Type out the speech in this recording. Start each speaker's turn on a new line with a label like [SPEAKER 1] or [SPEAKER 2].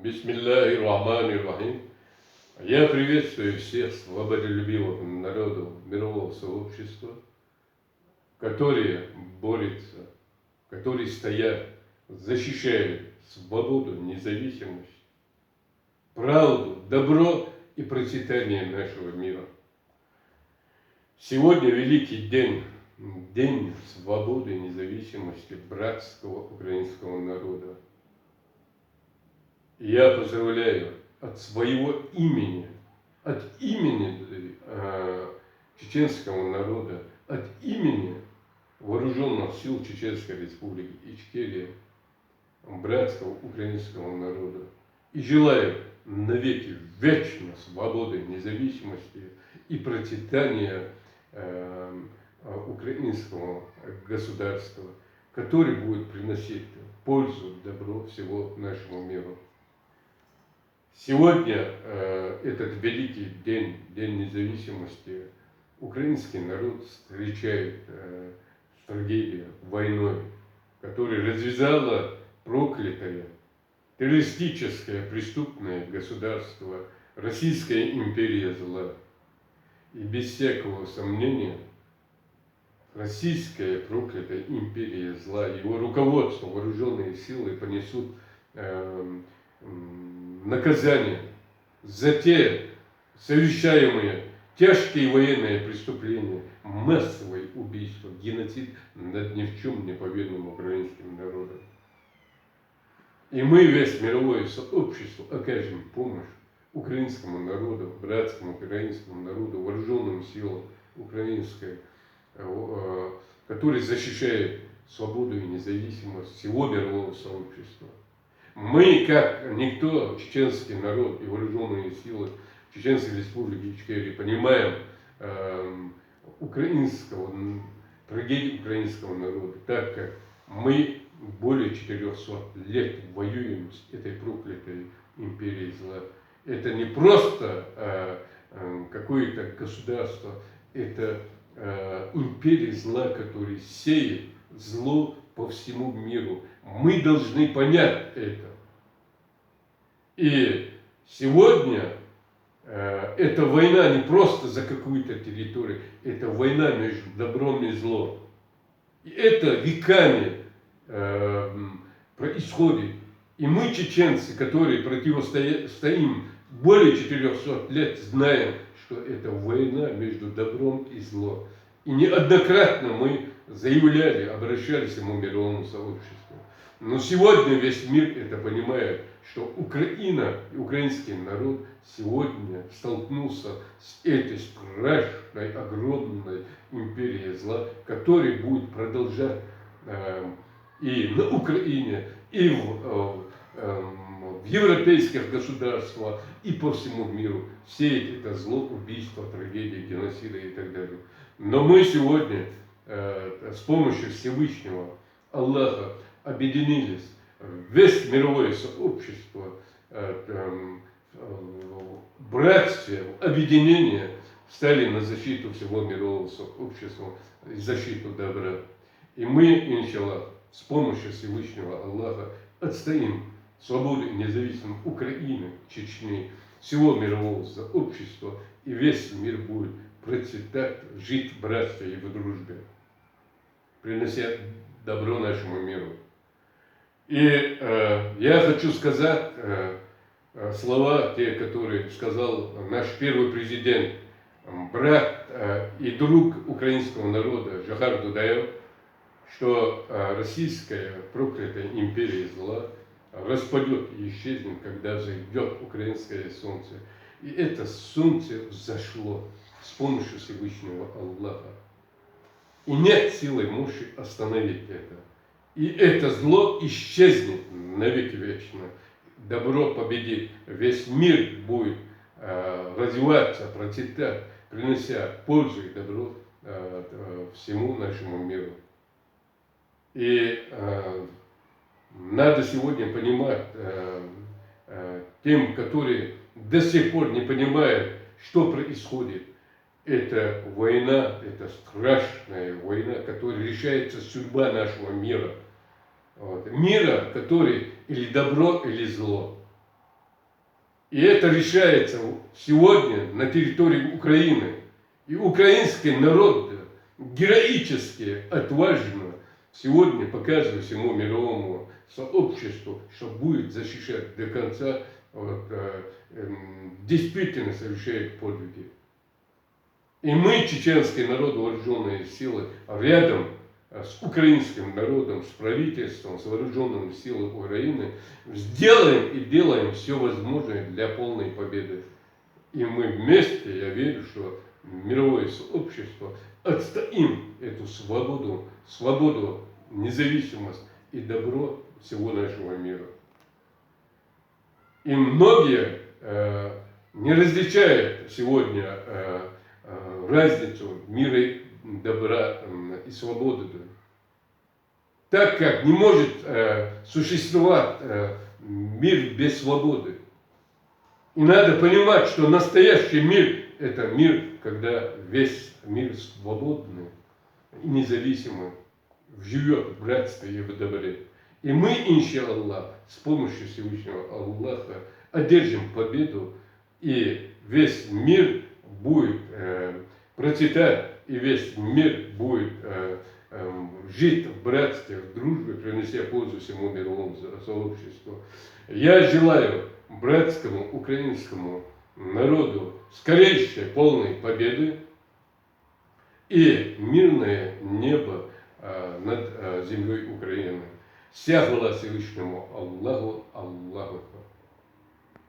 [SPEAKER 1] Бисмилляхи-рахмани-рахим. Я приветствую всех свободолюбивых народов мирового сообщества, которые борются, которые стоят, защищают свободу, независимость, правду, добро и процветание нашего мира. Сегодня великий день, день свободы и независимости братского украинского народа. Я поздравляю от своего имени, от имени чеченского народа, от имени вооруженных сил Чеченской Республики Ичкерия, братского украинского народа. И желаю навеки вечной свободы, независимости и процветания украинского государства, который будет приносить пользу, добро всего нашему миру. Сегодня этот великий день, День независимости, украинский народ встречает с трагедией, войной, которая развязала проклятое, террористическое, преступное государство, Российская империя зла. И без всякого сомнения, Российская проклятая империя зла, его руководство, вооруженные силы понесут наказание за те совершаемые тяжкие военные преступления, массовые убийства, геноцид над ни в чем не повинным украинским народом. И мы, весь мировое сообщество, окажем помощь украинскому народу, братскому украинскому народу, вооруженным силам украинской, который защищает свободу и независимость всего мирового сообщества. Мы, как никто, чеченский народ и вооруженные силы Чеченской Республики Ичкерия, понимаем трагедию украинского народа, так как мы более 400 лет воюем с этой проклятой империей зла. Это не просто какое-то государство, это империя зла, которая сеет зло по всему миру. Мы должны понять это. И сегодня эта война не просто за какую-то территорию, это война между добром и злом. И это веками происходит. И мы, чеченцы, которые противостоим более 400 лет, знаем, что это война между добром и злом. И неоднократно мы заявляли, обращались к мировому сообществу. Но сегодня весь мир это понимает, что Украина и украинский народ сегодня столкнулся с этой страшной, огромной империей зла, которая будет продолжать и на Украине, и в европейских государствах, и по всему миру сеять это зло, убийство, трагедии, геноцида и так далее. Но мы сегодня с помощью Всевышнего Аллаха объединились, весь мировое сообщество, братстве, объединение стали на защиту всего мирового сообщества и защиту добра. И мы, иншаллах, с помощью Всевышнего Аллаха отстоим свободу и независимость Украины, Чечни, всего мирового сообщества, и весь мир будет процветать, жить в братстве и в дружбе, принося добро нашему миру. И я хочу сказать слова, те, которые сказал наш первый президент, брат и друг украинского народа Жохар Дудаев, что российская проклятая империя зла распадет и исчезнет, когда взойдет украинское солнце. И это солнце взошло с помощью Всевышнего Аллаха. И нет силы и мощи остановить это. И это зло исчезнет навеки вечно. Добро победит. Весь мир будет развиваться, процветать, принося пользу и добро всему нашему миру. И надо сегодня понимать тем, которые до сих пор не понимают, что происходит. Это война, это страшная война, которая решается судьба нашего мира. Вот. Мира, который или добро, или зло. И это решается сегодня на территории Украины. И украинский народ героически, отважно сегодня показывает всему мировому сообществу, что будет защищать до конца, действительно совершает подвиги. И мы, чеченский народ, вооруженные силы, рядом с украинским народом, с правительством, с вооруженными силами Украины, сделаем и делаем все возможное для полной победы. И мы вместе, я верю, что мировое сообщество отстоим эту свободу, независимость и добро всего нашего мира. И многие не различают сегодня разницу мира, добра и свободы. Так как не может существовать мир без свободы. И надо понимать, что настоящий мир – это мир, когда весь мир свободный и независимый живет в братстве и в добре. И мы, иншаллах, с помощью Всевышнего Аллаха одержим победу, и весь мир будет процветать, и весь мир будет жить в братстве, в дружбе, принеся пользу всему мировому сообществу. Я желаю братскому украинскому народу скорейшей полной победы и мирное небо над землей Украины. Вся хвала Всевышнему Аллаху, Аллаху.